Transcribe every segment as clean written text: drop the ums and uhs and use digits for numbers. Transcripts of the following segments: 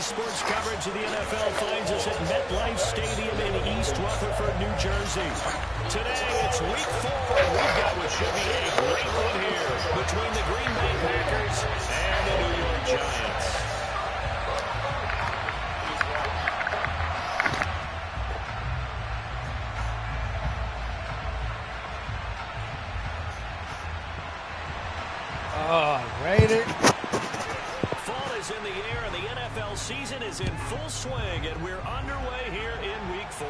sports coverage of the NFL finds us at MetLife Stadium in East Rutherford, New Jersey. Today, it's Week 4. We've got what should be a great one here between the Green Bay Packers and the New York Giants. Oh, rated. Fall is in the air, and the NFL season is in full swing, and we're underway here in Week 4.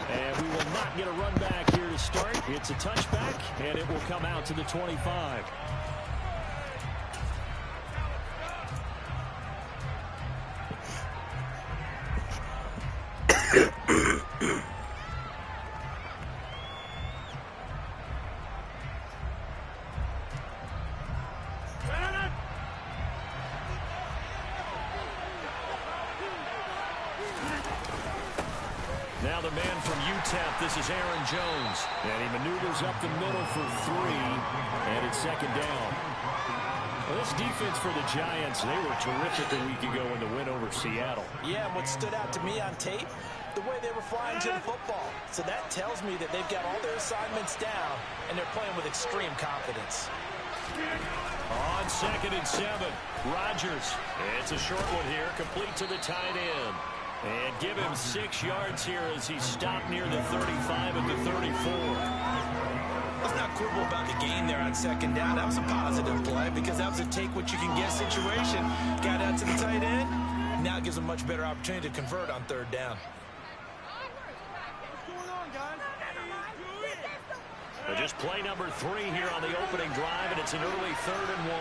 And we will not get a run back here to start. It's a touchback, and it will come out to the 25. Now the man from UTEP, this is Aaron Jones. And he maneuvers up the middle for 3, and it's second down. Well, this defense for the Giants, they were terrific a week ago in the win over Seattle. Yeah, what stood out to me on tape, the way they were flying to the football. So that tells me that they've got all their assignments down, and they're playing with extreme confidence. On 2nd and 7, Rodgers. It's a short one here, complete to the tight end. And give him 6 yards here as he stopped near the 35 at the 34. Let's not quibble about the gain there on 2nd down. That was a positive play because that was a take-what-you-can-get situation. Got out to the tight end. Now it gives him a much better opportunity to convert on 3rd down. But just play number 3 here on the opening drive, and it's an early 3rd and 1.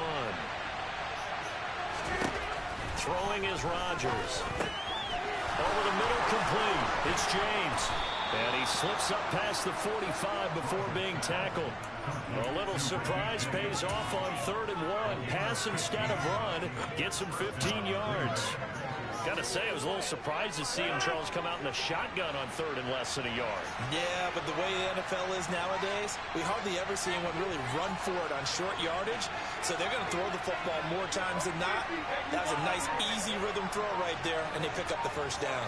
Throwing is Rodgers. Over the middle, complete. It's James. And he slips up past the 45 before being tackled. A little surprise pays off on 3rd and 1. Pass instead of run. Gets him 15 yards. Got to say, I was a little surprised to see him, Charles, come out in a shotgun on 3rd and less than a yard. Yeah, but the way the NFL is nowadays, we hardly ever see anyone really run for it on short yardage. So they're going to throw the football more times than not. That was a nice, easy rhythm throw right there, and they pick up the 1st down.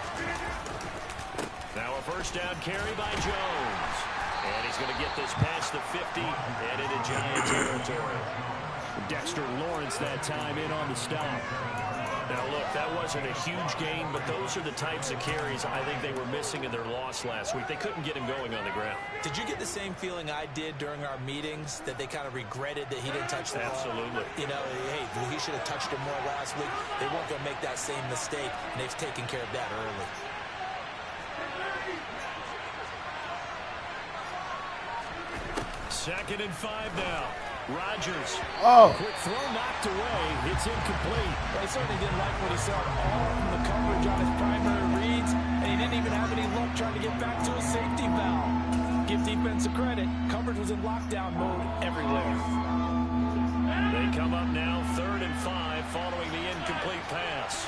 Now a 1st down carry by Jones. And he's going to get this past the 50 and into Giants territory. Dexter Lawrence that time in on the stop. Now, look, that wasn't a huge gain, but those are the types of carries I think they were missing in their loss last week. They couldn't get him going on the ground. Did you get the same feeling I did during our meetings, that they kind of regretted that he didn't touch the ball? Absolutely. You know, hey, he should have touched it more last week. They weren't going to make that same mistake, and they've taken care of that early. Second and 5 now. Rodgers. Oh. Quick throw knocked away. It's incomplete. Well, he certainly didn't like what he saw all from the coverage on his primary reads, and he didn't even have any luck trying to get back to his safety valve. Give defense a credit. Coverage was in lockdown mode everywhere. They come up now 3rd and 5 following the incomplete pass.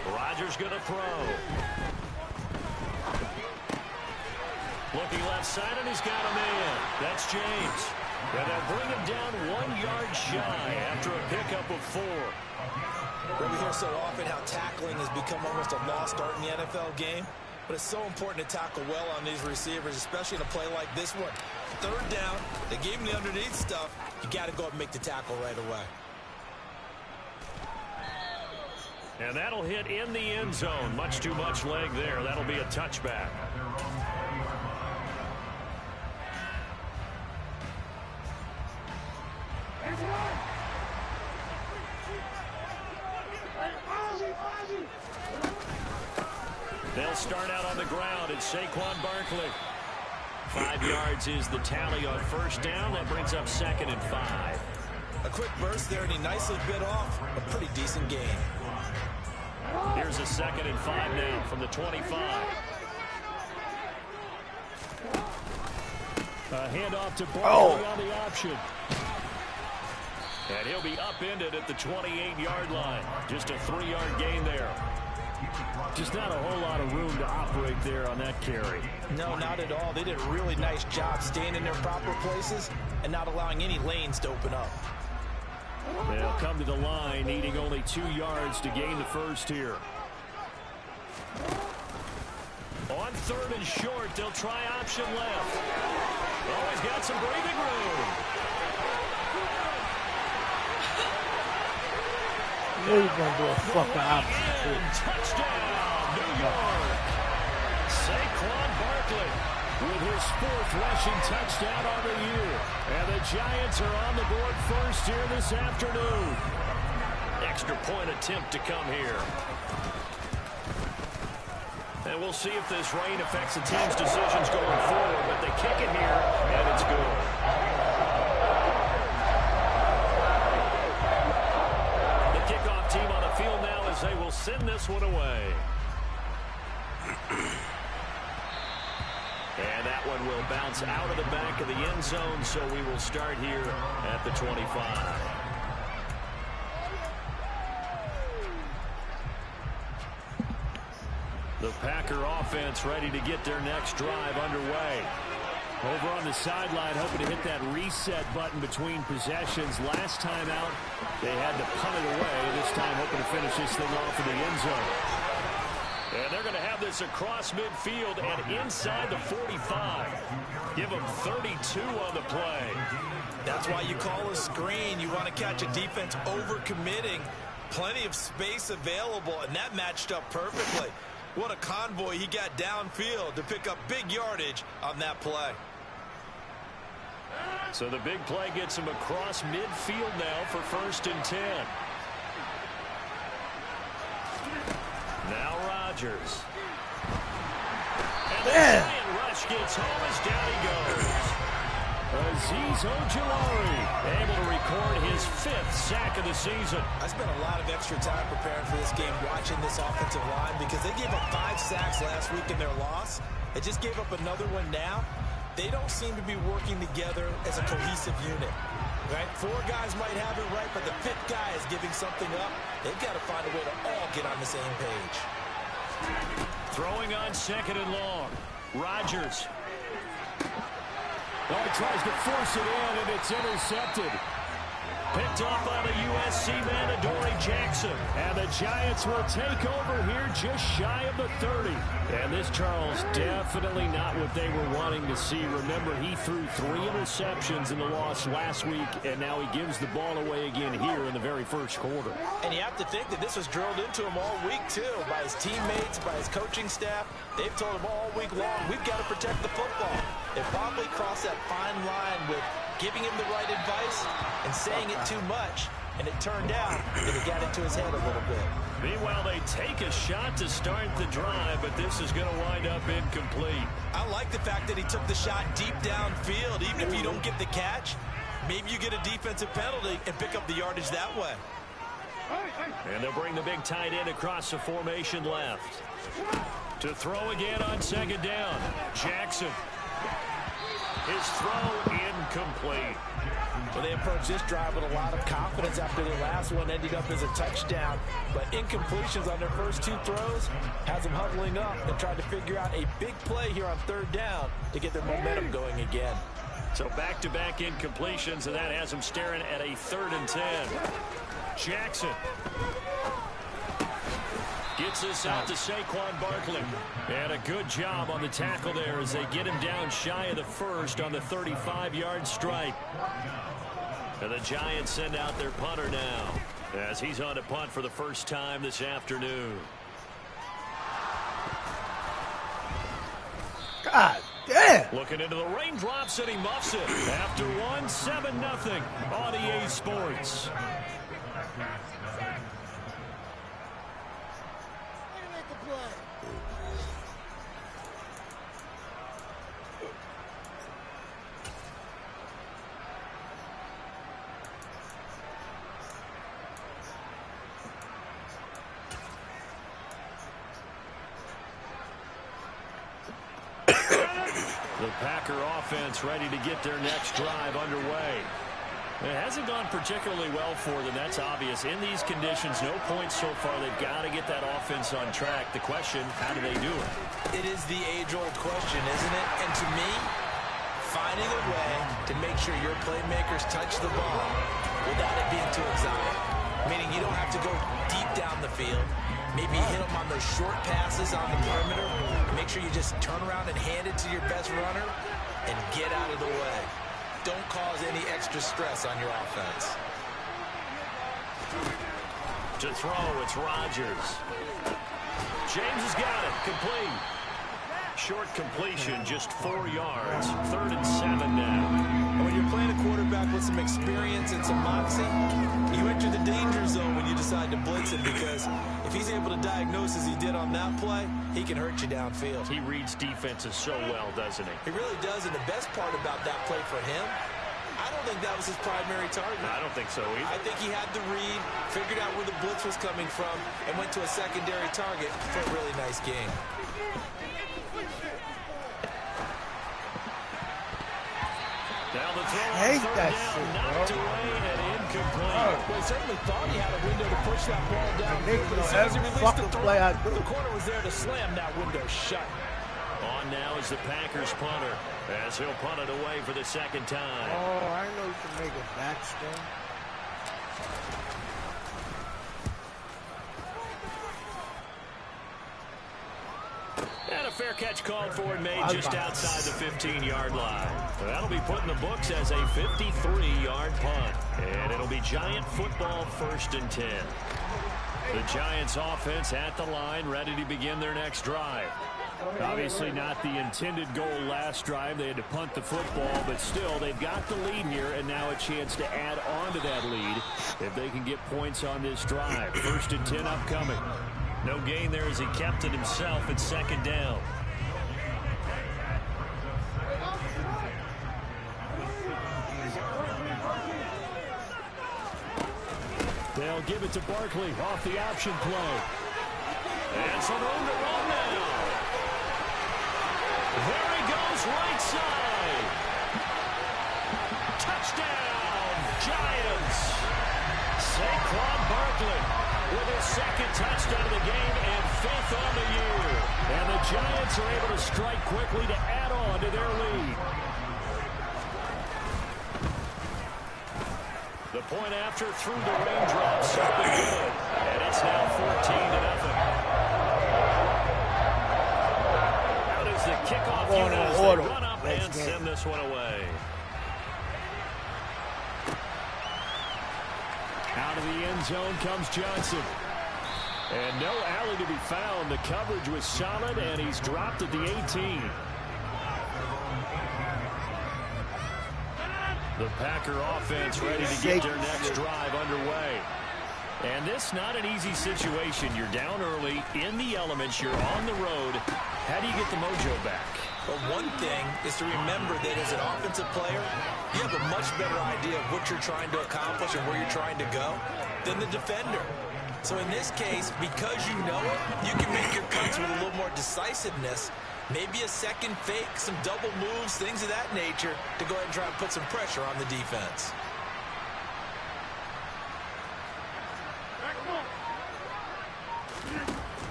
Rodgers going to throw. Looking left side, and he's got a man. That's James. And they'll bring him down 1 yard shy after a pickup of 4. Well, we hear so often how tackling has become almost a lost art in the NFL game. But it's so important to tackle well on these receivers, especially in a play like this one. 3rd down, they gave him the underneath stuff. You got to go up and make the tackle right away. And that'll hit in the end zone. Much too much leg there. That'll be a touchback. They'll start out on the ground. It's Saquon Barkley. 5 yards is the tally on 1st down. That brings up 2nd and 5. A quick burst there, and he nicely bit off a pretty decent gain. Here's a 2nd and 5 now from the 25. A handoff to Barkley on the option. And he'll be upended at the 28-yard line. Just a 3-yard gain there. Just not a whole lot of room to operate there on that carry. No, not at all. They did a really nice job staying in their proper places and not allowing any lanes to open up. They'll come to the line, needing only 2 yards to gain the first here. On 3rd and short, they'll try option left. Oh, he's got some breathing room. He's going to do a fucking option. Touchdown, New York. Saquon Barkley with his 4th rushing touchdown on the year. And the Giants are on the board first here this afternoon. Extra point attempt to come here. And we'll see if this rain affects the team's decisions going forward, but they kick it here, and it's good. The kickoff team on the field now as they will send this one away. And that one will bounce out of the back of the end zone, so we will start here at the 25. The Packer offense ready to get their next drive underway. Over on the sideline, hoping to hit that reset button between possessions. Last time out, they had to punt it away. This time, hoping to finish this thing off in the end zone. And they're going to have this across midfield and inside the 45. Give them 32 on the play. That's why you call a screen. You want to catch a defense over-committing. Plenty of space available, and that matched up perfectly. What a convoy he got downfield to pick up big yardage on that play. So the big play gets him across midfield now for 1st and 10. Now Rodgers. And the giant rush gets home as down he goes. Azeez Ojulari able to record his 5th sack of the season. I spent a lot of extra time preparing for this game watching this offensive line because they gave up 5 sacks last week in their loss. They just gave up another one now. They don't seem to be working together as a cohesive unit. Right? 4 guys might have it right, but the 5th guy is giving something up. They've got to find a way to all get on the same page. Throwing on 2nd and long. Rodgers. Oh, he tries to force it in, and it's intercepted. Picked up by the USC man, Adoree Jackson. And the Giants will take over here just shy of the 30. And this, Charles, definitely not what they were wanting to see. Remember, he threw 3 interceptions in the loss last week, and now he gives the ball away again here in the very first quarter. And you have to think that this was drilled into him all week, too, by his teammates, by his coaching staff. They've told him all week long, we've got to protect the football. They probably crossed that fine line with giving him the right advice and saying it too much, and it turned out that it got into his head a little bit. Meanwhile, they take a shot to start the drive, but this is going to wind up incomplete. I like the fact that he took the shot deep downfield. Even if you don't get the catch, maybe you get a defensive penalty and pick up the yardage that way. And they'll bring the big tight end across the formation left. To throw again on 2nd down. Jackson. His throw incomplete. Well, they approached this drive with a lot of confidence after their last one ended up as a touchdown. But incompletions on their first 2 throws has them huddling up and trying to figure out a big play here on 3rd down to get their momentum going again. So back-to-back incompletions, and that has them staring at a 3rd and 10. Jackson gets this out to Saquon Barkley. And a good job on the tackle there as they get him down shy of the 1st on the 35-yard strike. And the Giants send out their punter now as he's on to punt for the first time this afternoon. God damn. Looking into the raindrops, and he muffs it. After 1, 7-0 on EA Sports. The Packer offense ready to get their next drive underway. It hasn't gone particularly well for them. That's obvious. In these conditions, no points so far. They've got to get that offense on track. The question, how do they do it? It is the age-old question, isn't it? And to me, finding a way to make sure your playmakers touch the ball without it being too exotic. Meaning you don't have to go deep down the field. Maybe hit them on those short passes on the perimeter. Make sure you just turn around and hand it to your best runner and get out of the way. Don't cause any extra stress on your offense. To throw, it's Rodgers. James has got it. Complete. Short completion, just 4 yards. 3rd and 7 now. When you're playing a quarterback with some experience and some moxie, you enter the danger zone when you decide to blitz him, because if he's able to diagnose as he did on that play, he can hurt you downfield. He reads defenses so well, doesn't he? He really does, and the best part about that play for him, I don't think that was his primary target. I don't think so either. I think he had the read, figured out where the blitz was coming from, and went to a secondary target for a really nice game. Now the throw I hate that shit, knocked bro. away and incomplete. Well, he certainly thought he had a window to push that ball down. Every fucking play I do. The corner was there to slam that window shut. On now is the Packers punter, as he'll punt it away for the 2nd time. Oh, I know you can make a backspin. And a fair catch called for and made just outside the 15-yard line. That'll be put in the books as a 53-yard punt. And it'll be Giant football, 1st and 10. The Giants offense at the line, ready to begin their next drive. Obviously not the intended goal last drive. They had to punt the football, but still, they've got the lead here, and now a chance to add on to that lead if they can get points on this drive. 1st and 10 upcoming. No gain there as he kept it himself at 2nd down. They'll give it to Barkley off the option play. And some room to run now. There he goes, right side. Touchdown, Giants. Saquon Barkley with his 2nd touchdown of the game and 5th on the year. And the Giants are able to strike quickly to add on to their lead. The point after through the raindrops, something good. And it's now 14-0. Out is the kickoff unit as they run up and send this one away. Out of the end zone comes Johnson. And no alley to be found. The coverage was solid, and he's dropped at the 18. The Packer offense ready to get their next drive underway. And this not an easy situation. You're down early, in the elements, you're on the road. How do you get the mojo back? Well, one thing is to remember that as an offensive player, you have a much better idea of what you're trying to accomplish and where you're trying to go than the defender. So in this case, because you know it, you can make your cuts with a little more decisiveness. Maybe a second fake, some double moves, things of that nature to go ahead and try and put some pressure on the defense.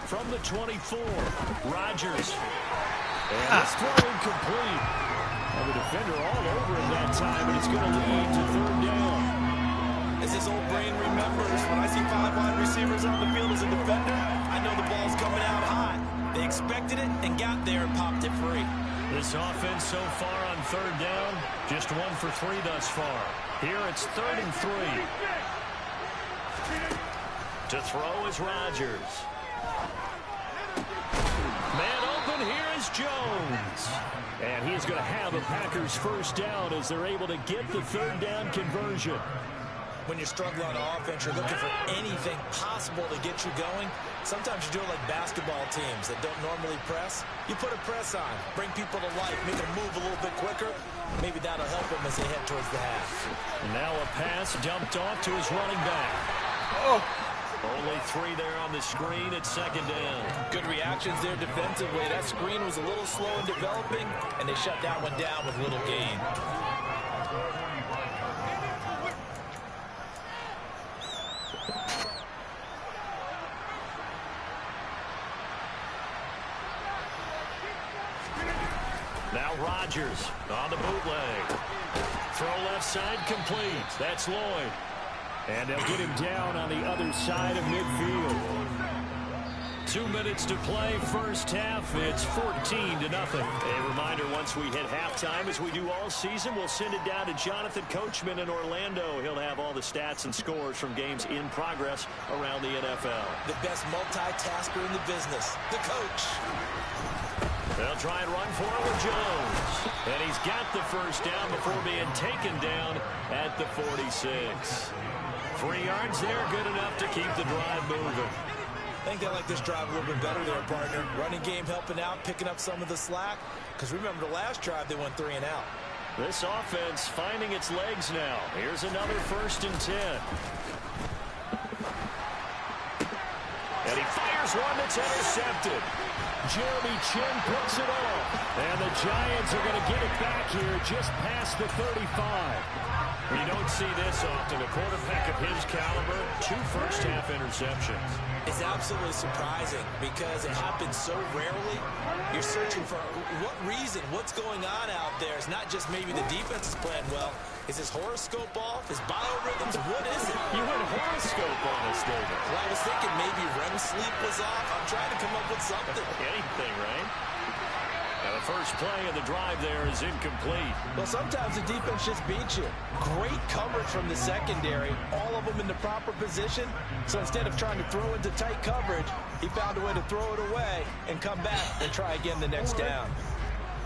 From the 24, Rodgers. And this throw incomplete. And the defender all over him that time, and it's going to lead to 3rd down. As this old brain remembers, when I see 5 wide receivers on the field as a defender, I know the ball's coming out high. They expected it and got there and popped it free. This offense so far on 3rd down, just 1 for 3 thus far. Here it's 3rd and 3. To throw is Rodgers. Man open, here is Jones. And he's going to have a Packers 1st down as they're able to get the 3rd down conversion. When you're struggling on offense, you're looking for anything possible to get you going. Sometimes you do it like basketball teams that don't normally press. You put a press on, bring people to life, make them move a little bit quicker. Maybe that'll help them as they head towards the half. And now a pass dumped off to his running back. Oh. Only 3 there on the screen at 2nd down. Good reactions there defensively. That screen was a little slow in developing, and they shut that one down with little gain. Now Rodgers on the bootleg. Throw left side complete. That's Lloyd. And they'll get him down on the other side of midfield. 2 minutes to play, first half. It's 14-0. A reminder, once we hit halftime, as we do all season, we'll send it down to Jonathan Coachman in Orlando. He'll have all the stats and scores from games in progress around the NFL. The best multitasker in the business, the coach. They'll try and run for it with Jones. And he's got the first down before being taken down at the 46. 3 yards there, good enough to keep the drive moving. I think they like this drive a little bit better there, partner. Running game helping out, picking up some of the slack. Because remember, the last drive, they went 3 and out. This offense finding its legs now. Here's another 1st and 10. And he fires one that's intercepted. Jeremy Chin picks it off. And the Giants are going to get it back here just past the 35. We don't see this often. A quarterback of his caliber, 2 first-half interceptions. It's absolutely surprising because it happens so rarely. You're searching for what reason, what's going on out there. It's not just maybe the defense is playing well. Is his horoscope off? His biorhythms? What is it? You went horoscope on us, David. Well, I was thinking maybe REM sleep was off. I'm trying to come up with something. Anything, right? Now the first play of the drive there is incomplete. Well, sometimes the defense just beats you. Great coverage from the secondary. All of them in the proper position. So instead of trying to throw into tight coverage, he found a way to throw it away and come back and try again the next down.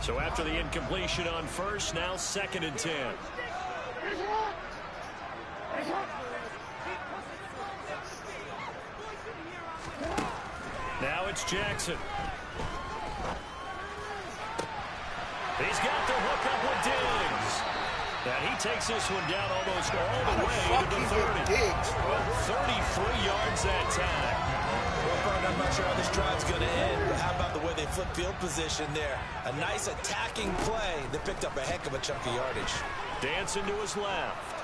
So after the incompletion on first, now 2nd and 10. Now it's Jackson. He's got the hook up with Diggs. And he takes this one down almost all the way to the 30. 33 yards that time. Well, I'm not sure how this drive's going to end, but how about the way they flip field position there? A nice attacking play that picked up a heck of a chunk of yardage. Dancing to his left.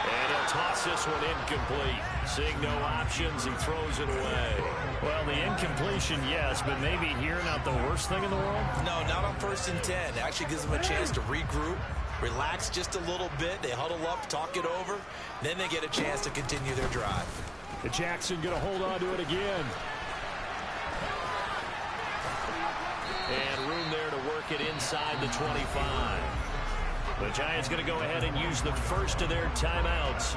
And he'll toss this one incomplete. Seeing no options, he throws it away. Well, the incompletion, yes, but maybe here not the worst thing in the world? No, not on 1st and 10. It actually gives them a chance to regroup, relax just a little bit. They huddle up, talk it over. Then they get a chance to continue their drive. Jackson going to hold on to it again. And room there to work it inside the 25. The Giants going to go ahead and use the first of their timeouts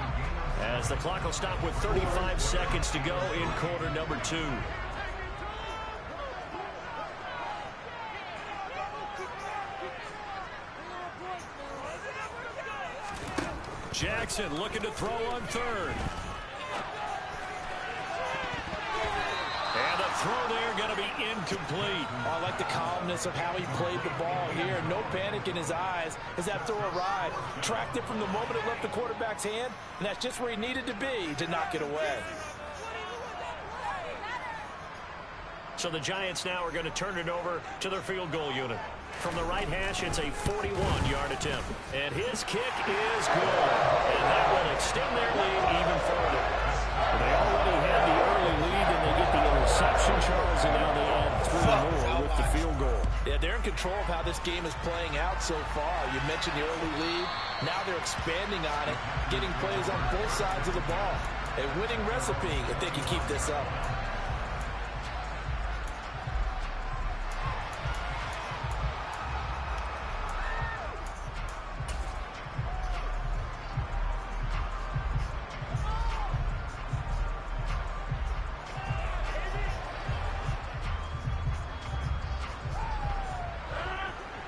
as the clock will stop with 35 seconds to go in quarter number 2. Jackson looking to throw on 3rd. And the throw there going to be incomplete. I like the calmness of how he played the ball here. No panic in his eyes as that throw arrived. Tracked it from the moment it left the quarterback's hand, and that's just where he needed to be to knock it away. So the Giants now are going to turn it over to their field goal unit. From the right hash, it's a 41-yard attempt. And his kick is good. And that will extend their lead even further. They already had the early lead, and they get the interception, Charles, and now they add 3 more with the field goal. Yeah, they're in control of how this game is playing out so far. You mentioned the early lead. Now they're expanding on it, getting plays on both sides of the ball. A winning recipe if they can keep this up.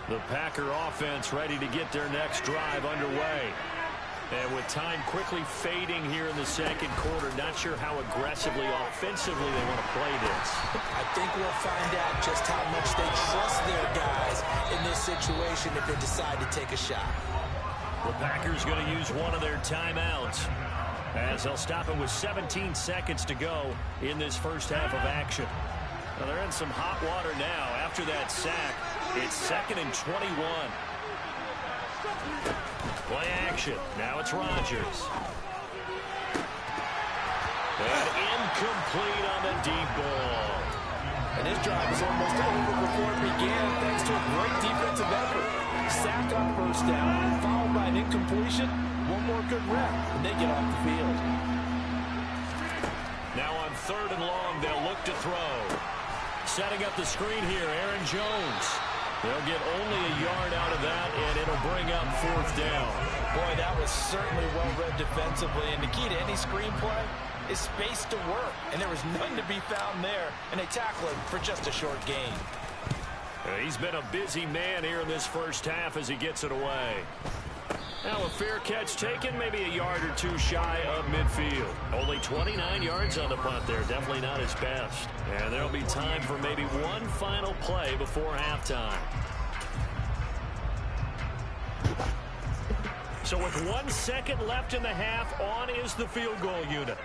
The Packer offense ready to get their next drive underway. And with time quickly fading here in the second quarter, not sure how aggressively, offensively they want to play this. I think we'll find out just how much they trust their guys in this situation if they decide to take a shot. The Packers going to use one of their timeouts as they'll stop it with 17 seconds to go in this first half of action. Well, they're in some hot water now. After that sack, it's 2nd and 21. Play action. Now it's Rodgers. And incomplete on the deep ball. And his drive is almost over before it began, thanks to a great defensive effort. Sack on first down, followed by an incompletion. One more good rep, and they get off the field. Now on 3rd and long, they'll look to throw. Setting up the screen here, Aaron Jones. They'll get only a yard out of that, and it'll bring up 4th down. Boy, that was certainly well-read defensively, and the key to any screenplay is space to work, and there was none to be found there, and they tackle him for just a short gain. He's been a busy man here in this first half as he gets it away. Now a fair catch taken, maybe a yard or two shy of midfield. Only 29 yards on the punt there, definitely not his best. And there'll be time for maybe one final play before halftime. So with 1 second left in the half, on is the field goal unit.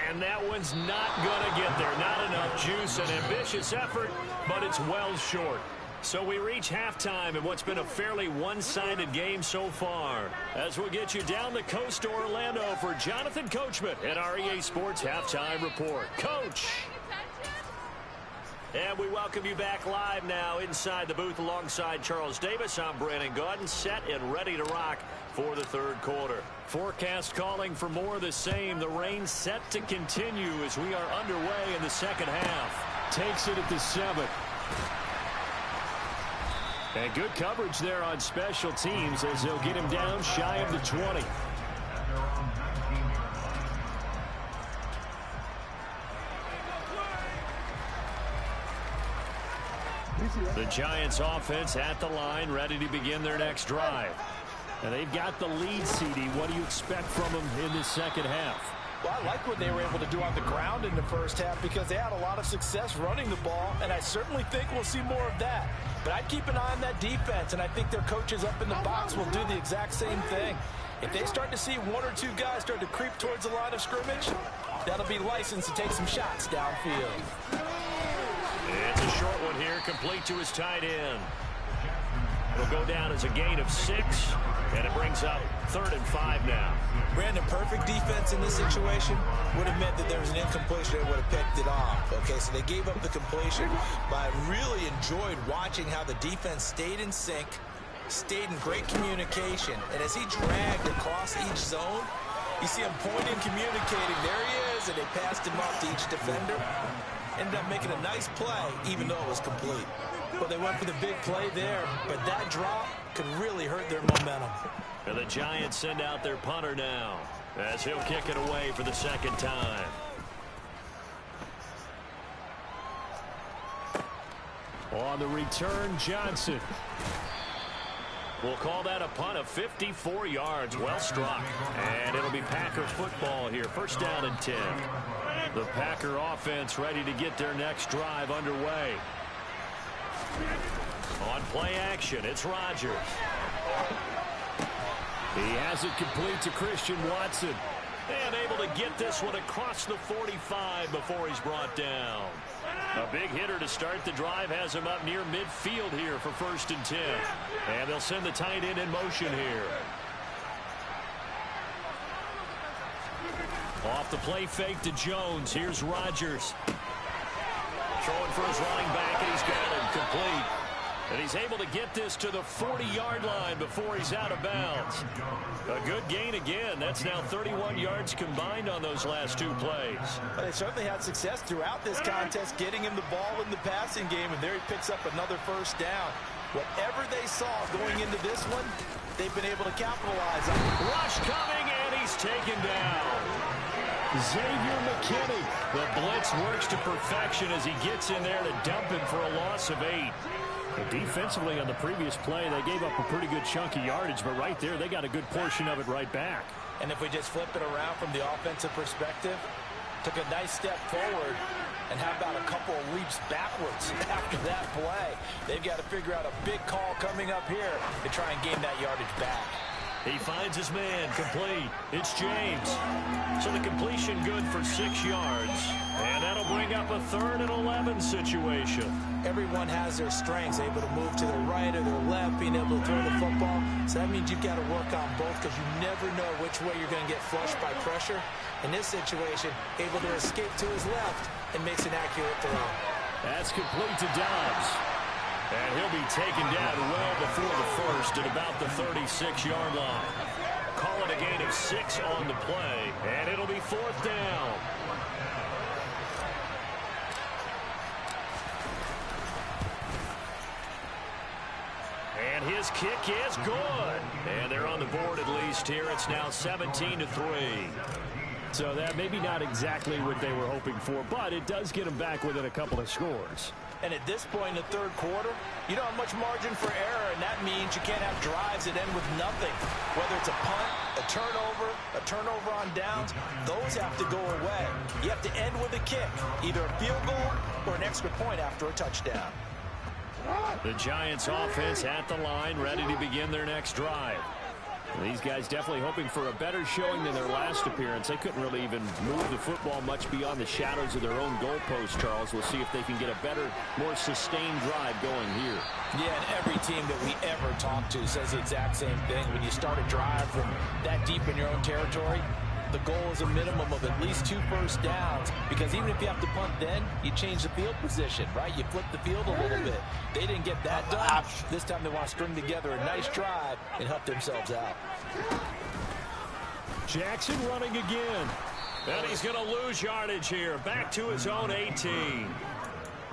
And that one's not going to get there. Not enough juice, an ambitious effort, but it's well short. So we reach halftime in what's been a fairly one-sided game so far. As we'll get you down the coast to Orlando for Jonathan Coachman at our EA Sports Halftime Report. Coach! And we welcome you back live now inside the booth alongside Charles Davis. I'm Brandon Gaudin, set and ready to rock for the 3rd quarter. Forecast calling for more of the same. The rain set to continue as we are underway in the second half. Takes it at the 7th. And good coverage there on special teams as they'll get him down shy of the 20. The Giants offense at the line, ready to begin their next drive. And they've got the lead, CD. What do you expect from them in the second half? Well, I like what they were able to do on the ground in the first half because they had a lot of success running the ball, and I certainly think we'll see more of that. But I'd keep an eye on that defense, and I think their coaches up in the box will do the exact same thing. If they start to see 1 or 2 guys start to creep towards the line of scrimmage, that'll be licensed to take some shots downfield. It's a short one here, complete to his tight end. It'll go down as a gain of 6, and it brings up 3rd and 5 now. Brandon, perfect defense in this situation would have meant that there was an incompletion that would have picked it off. Okay, so they gave up the completion, but I really enjoyed watching how the defense stayed in sync, stayed in great communication, and as he dragged across each zone, you see him pointing, communicating. There he is, and they passed him off to each defender. Ended up making a nice play, even though it was complete. Well, they went for the big play there, but that drop could really hurt their momentum. And the Giants send out their punter now as he'll kick it away for the 2nd time. On the return, Johnson. We'll call that a punt of 54 yards. Well struck. And it'll be Packer football here. 1st down and 10. The Packer offense ready to get their next drive underway. On play action, it's Rodgers. He has it complete to Christian Watson. And able to get this one across the 45 before he's brought down. A big hitter to start the drive has him up near midfield here for 1st and 10. And they'll send the tight end in motion here. Off the play fake to Jones. Here's Rodgers. Throwing for his running back, and he's got him complete. And he's able to get this to the 40-yard line before he's out of bounds. A good gain again. That's now 31 yards combined on those last 2 plays. Well, they certainly had success throughout this contest, getting him the ball in the passing game, and there he picks up another 1st down. Whatever they saw going into this one, they've been able to capitalize on. Rush coming, and he's taken down. Xavier McKinney. The blitz works to perfection as he gets in there to dump him for a loss of 8. Defensively on the previous play, they gave up a pretty good chunk of yardage, but right there, they got a good portion of it right back. And if we just flip it around from the offensive perspective, took a nice step forward, and how about a couple of leaps backwards after that play? They've got to figure out a big call coming up here to try and gain that yardage back. He finds his man, complete. It's James. So the completion good for 6 yards. And that'll bring up a 3rd and 11 situation. Everyone has their strengths, able to move to their right or their left, being able to throw the football. So that means you've got to work on both because you never know which way you're going to get flushed by pressure. In this situation, able to escape to his left and makes an accurate throw. That's complete to Dobbs. And he'll be taken down well before the first at about the 36-yard line. Call it a gain of 6 on the play, and it'll be 4th down. And his kick is good. And they're on the board at least here. It's now 17-3. So that maybe not exactly what they were hoping for, but it does get them back within a couple of scores. And at this point in the third quarter, you don't have much margin for error, and that means you can't have drives that end with nothing. Whether it's a punt, a turnover on downs, those have to go away. You have to end with a kick, either a field goal or an extra point after a touchdown. The Giants offense at the line, ready to begin their next drive. These guys definitely hoping for a better showing than their last appearance. They couldn't really even move the football much beyond the shadows of their own goalpost, Charles. We'll see if they can get a better, more sustained drive going here. Yeah, and every team that we ever talk to says the exact same thing. When you start a drive from that deep in your own territory, the goal is a minimum of at least 2 first downs, because even if you have to punt then, you change the field position, right? You flip the field a little bit. They didn't get that done. This time they want to string together a nice drive and help themselves out. Jackson running again. And he's going to lose yardage here. Back to his own 18.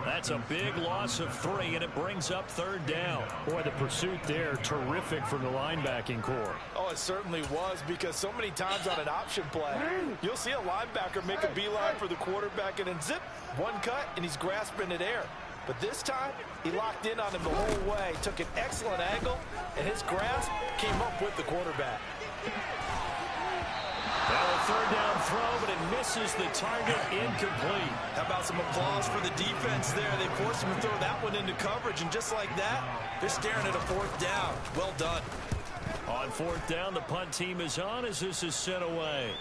That's a big loss of 3, and it brings up 3rd down. Boy, the pursuit there, terrific from the linebacking core. Oh, it certainly was, because so many times on an option play, you'll see a linebacker make a beeline for the quarterback and then zip, one cut, and he's grasping at air. But this time, he locked in on him the whole way, took an excellent angle, and his grasp came up with the quarterback. Now a 3rd down throw, but it misses the target, incomplete. How about some applause for the defense there? They forced him to throw that one into coverage, and just like that, they're staring at a 4th down. Well done. On 4th down, the punt team is on as this is sent away.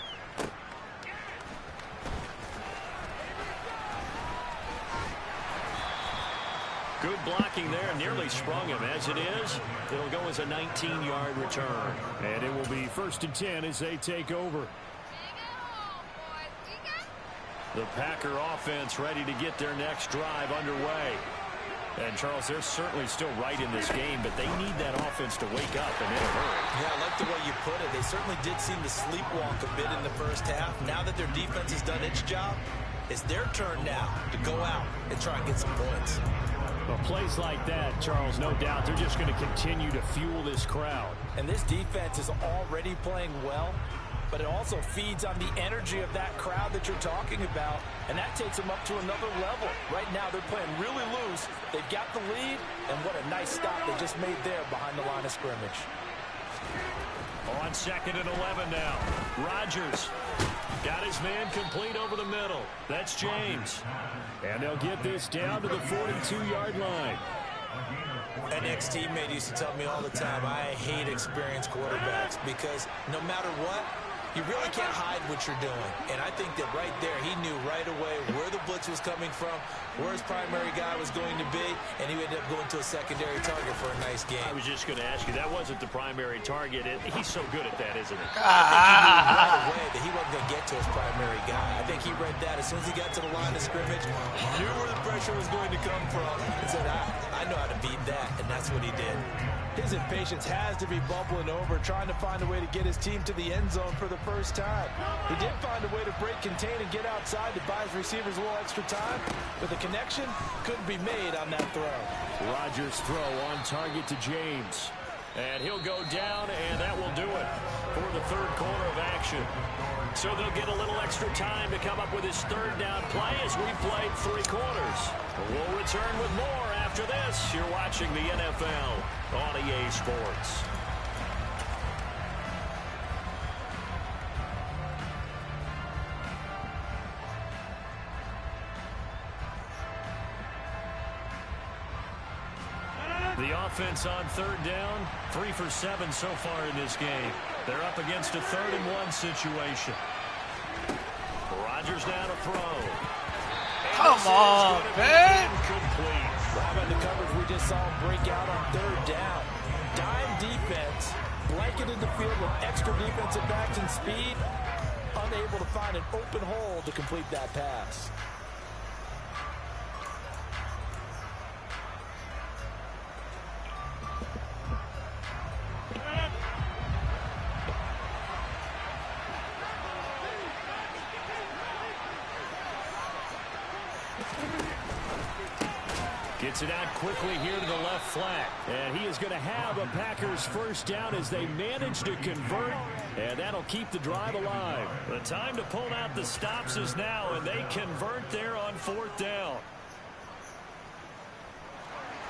Good blocking there, nearly sprung him. As it is, it'll go as a 19-yard return. And it will be 1st and 10 as they take over. The Packer offense ready to get their next drive underway. And, Charles, they're certainly still right in this game, but they need that offense to wake up and in a hurry. Yeah, I like the way you put it. They certainly did seem to sleepwalk a bit in the first half. Now that their defense has done its job, it's their turn now to go out and try and get some points. Well, plays like that, Charles, no doubt, they're just going to continue to fuel this crowd. And this defense is already playing well, but it also feeds on the energy of that crowd that you're talking about, and that takes them up to another level. Right now, they're playing really loose. They've got the lead, and what a nice stop they just made there behind the line of scrimmage. On 2nd and 11 now. Rodgers got his man complete over the middle. That's James. And they'll get this down to the 42-yard line. An ex-teammate used to tell me all the time, I hate experienced quarterbacks because no matter what, you really can't hide what you're doing. And I think that right there, he knew right away where the blitz was coming from, where his primary guy was going to be, and he ended up going to a secondary target for a nice game. I was just going to ask you, that wasn't the primary target. He's so good at that, isn't he? I think he knew right away that he wasn't going to get to his primary guy. I think he read that as soon as he got to the line of scrimmage, knew where the pressure was going to come from, and said, I know how to beat that, and that's what he did. His impatience has to be bubbling over, trying to find a way to get his team to the end zone for the first time. He did find a way to break, contain, and get outside to buy his receivers a little extra time, but the connection couldn't be made on that throw. Rodgers' throw on target to James. And he'll go down, and that will do it for the 3rd quarter of action. So they'll get a little extra time to come up with his 3rd down play as we played 3 quarters. We'll return with more after this. You're watching the NFL on EA Sports. The offense on 3rd down, 3 for 7 so far in this game. They're up against a 3rd and 1 situation. Rodgers now to throw. Come on, man. Incomplete. How about the coverage we just saw him break out on third down? Dime defense, blanketed the field with extra defensive backs and speed, unable to find an open hole to complete that pass. Gets it out quickly here to the left flat. And he is going to have a Packers first down as they manage to convert. And that'll keep the drive alive. The time to pull out the stops is now, and they convert there on fourth down.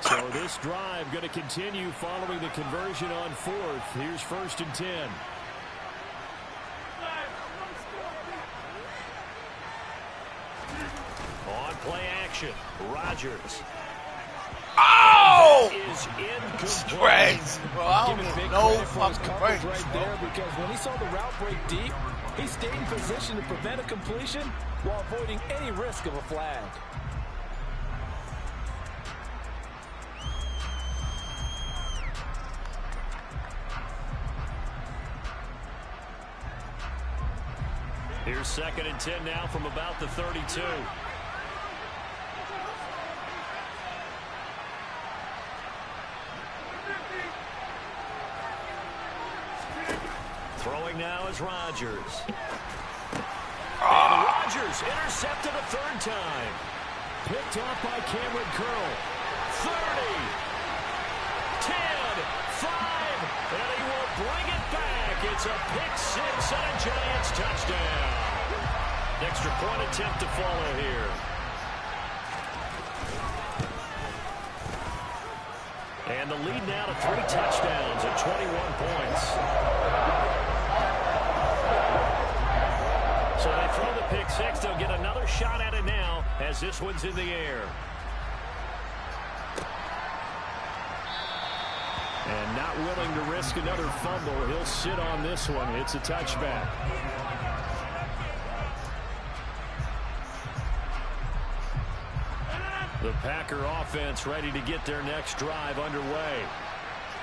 So this drive going to continue following the conversion on fourth. Here's 1st and 10. On play action, Rodgers. Oh! Is incomplete. Crazy, bro. I don't Give get big no credit for his fucking coverage breaks, right bro. there, because when he saw the route break deep, he stayed in position to prevent a completion while avoiding any risk of a flag. Here's 2nd and 10 now from about the 32. Throwing now is Rodgers. And Rodgers intercepted a 3rd time. Picked off by Cameron Curl. 30, 10, 5, and he will bring it back. It's a pick 6 and a Giants touchdown. Extra point attempt to follow here. And the lead now to 3 touchdowns at 21 points. So they throw the pick 6. They'll get another shot at it now as this one's in the air. And not willing to risk another fumble. He'll sit on this one. It's a touchback. The Packer offense ready to get their next drive underway.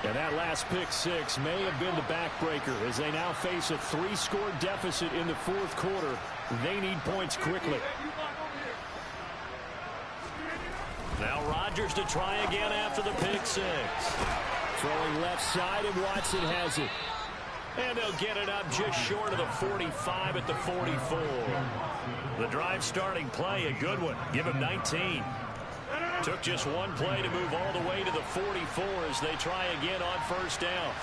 And that last pick 6 may have been the backbreaker as they now face a 3-score deficit in the 4th quarter. They need points quickly. Now Rodgers to try again after the pick 6. Throwing left side, and Watson has it. And they'll get it up just short of the 45 at the 44. The drive starting play, a good one. Give him 19. Took just one play to move all the way to the 44 as they try again on 1st down.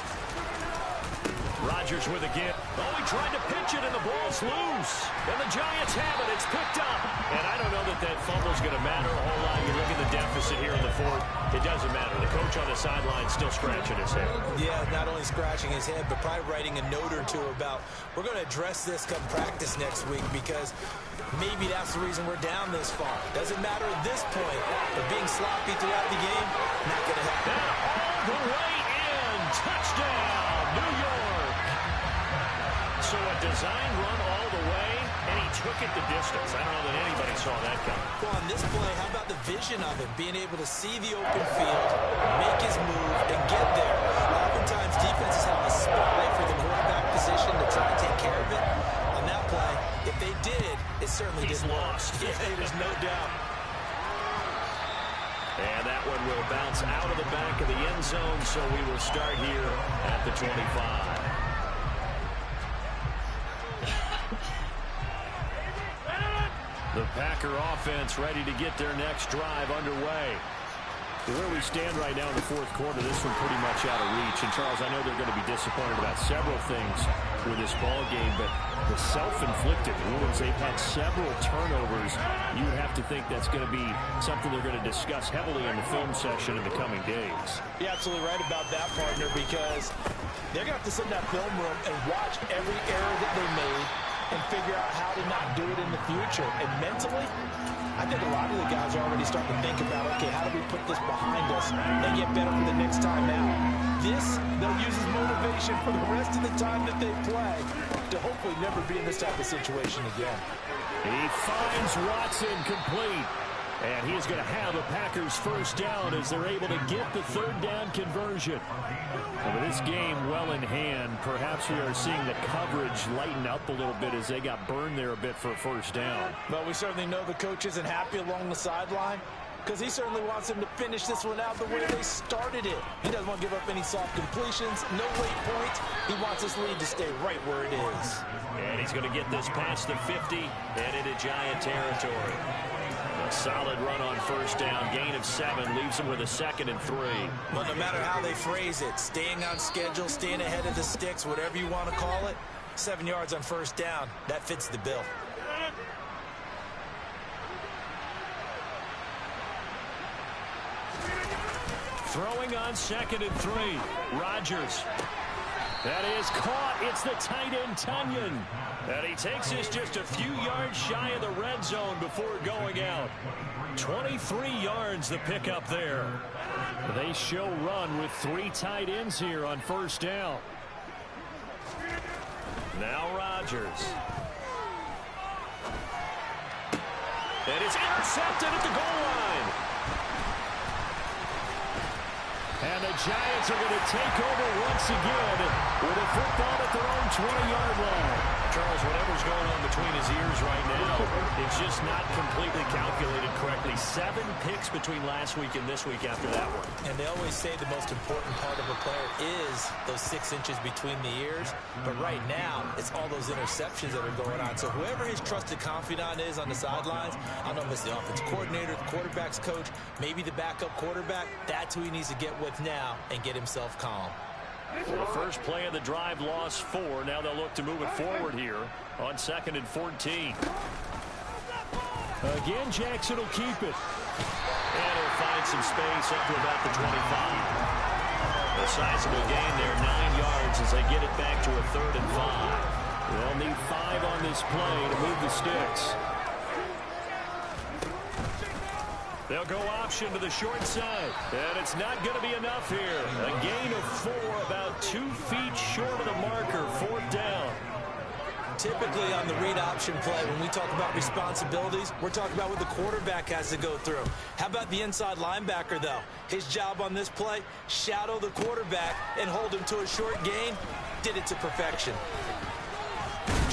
Rodgers with a get. Oh, he tried to pitch it, and the ball's loose. And the Giants have it. It's picked up. And I don't know that that fumble's going to matter a whole lot. You look at the deficit here in the 4th. It doesn't matter. The coach on the sideline still scratching his head. Yeah, not only scratching his head, but probably writing a note or two about, we're going to address this come practice next week, because maybe that's the reason we're down this far. Doesn't matter at this point, but being sloppy throughout the game, not going to happen. And all the way in. Touchdown, New York. So a design run all the way, and he took it the distance. I don't know that anybody saw that coming. Well, on this play, how about the vision of him, being able to see the open field, make his move, and get there. Oftentimes, defenses have a spy for the quarterback position to try and take care of it. On that play, if they did, it certainly didn't lost. Yeah, there's no doubt. And that one will bounce out of the back of the end zone, so we will start here at the 25. The Packer offense ready to get their next drive underway. Where we stand right now in the 4th quarter, this one pretty much out of reach. And, Charles, I know they're going to be disappointed about several things with this ball game, but the self-inflicted wounds, they've had several turnovers. You would have to think that's going to be something they're going to discuss heavily in the film session in the coming days. You're absolutely right about that, partner, because they're going to have to sit in that film room and watch every error that they made and figure out how to not do it in the future. And mentally, I think a lot of the guys are already starting to think about, okay, how do we put this behind us and get better for the next time out? This, they'll use as motivation for the rest of the time that they play. to hopefully never be in this type of situation again. He finds Watson complete. And he's going to have a Packers first down as they're able to get the third down conversion. And with this game well in hand, perhaps we are seeing the coverage lighten up a little bit as they got burned there a bit for a first down. But we certainly know the coach isn't happy along the sideline because he certainly wants them to finish this one out the way they started it. He doesn't want to give up any soft completions, no late points. He wants this lead to stay right where it is. And he's going to get this past the 50 and into Giant territory. A solid run on first down. Gain of 7 leaves him with a 2nd and 3. Well, no matter how they phrase it, staying on schedule, staying ahead of the sticks, whatever you want to call it, 7 yards on first down, that fits the bill. Throwing on 2nd and 3. Rodgers. That is caught. It's the tight end, Tunyon. And he takes this just a few yards shy of the red zone before going out. 23 yards the pickup there. They show run with 3 tight ends here on first down. Now Rodgers. And it's intercepted at the goal line. And the Giants are going to take over once again with a football at their own 20-yard line. Charles, whatever's going on between his ears right now, it's just not completely calculated correctly. 7 picks between last week and this week after that one. And they always say the most important part of a player is those 6 inches between the ears. But right now, it's all those interceptions that are going on. So whoever his trusted confidant is on the sidelines, I don't know if it's the offense coordinator, the quarterback's coach, maybe the backup quarterback, that's who he needs to get with now and get himself calm. For the first play of the drive, lost 4. Now they'll look to move it forward here on 2nd and 14. Again, Jackson will keep it. And he'll find some space up to about the 25. A sizable gain there, 9 yards as they get it back to a 3rd and 5. They'll need 5 on this play to move the sticks. They'll go option to the short side. And it's not going to be enough here. A gain of 4, about 2 feet short of the marker, 4th down. Typically on the read option play, when we talk about responsibilities, we're talking about what the quarterback has to go through. How about the inside linebacker, though? His job on this play, shadow the quarterback and hold him to a short gain. Did it to perfection.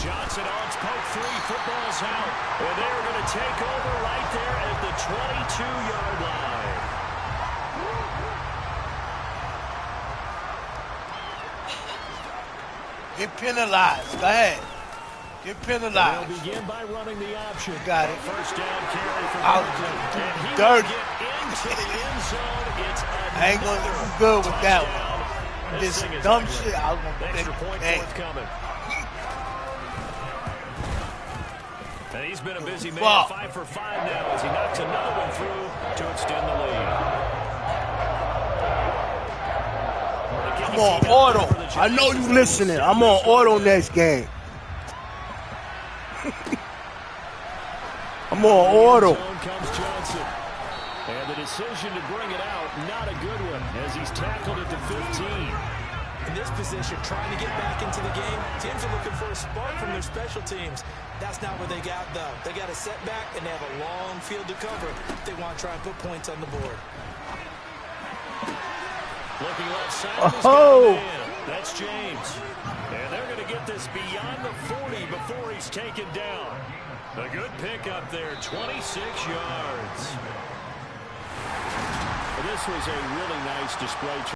Johnson on poke 3, football's out. And they're going to take over right there at the 22-yard line. Get penalized. Go ahead. Get penalized. They'll begin by running the option. Got it. First down carry for Brooklyn. And he Dirty. will get into the end zone. It's I ain't going to do good with that one. This dumb shit. I was going to extra point think. forthcoming. And he's been a busy man, Wow. 5 for 5 now as he knocks another one through to extend the lead. I'm on auto. I know you listening. I'm on auto next game. I'm on auto. Comes Johnson. And the decision to bring it out, not a good one as he's tackled at the 15. In this position, trying to get back into the game, teams are looking for a spark from their special teams. That's not what they got, though. They got a setback, and they have a long field to cover. They want to try and put points on the board. Looking left side. Oh! That's James. And they're going to get this beyond the 40 before he's taken down. A good pickup there, 26 yards. This was a really nice display.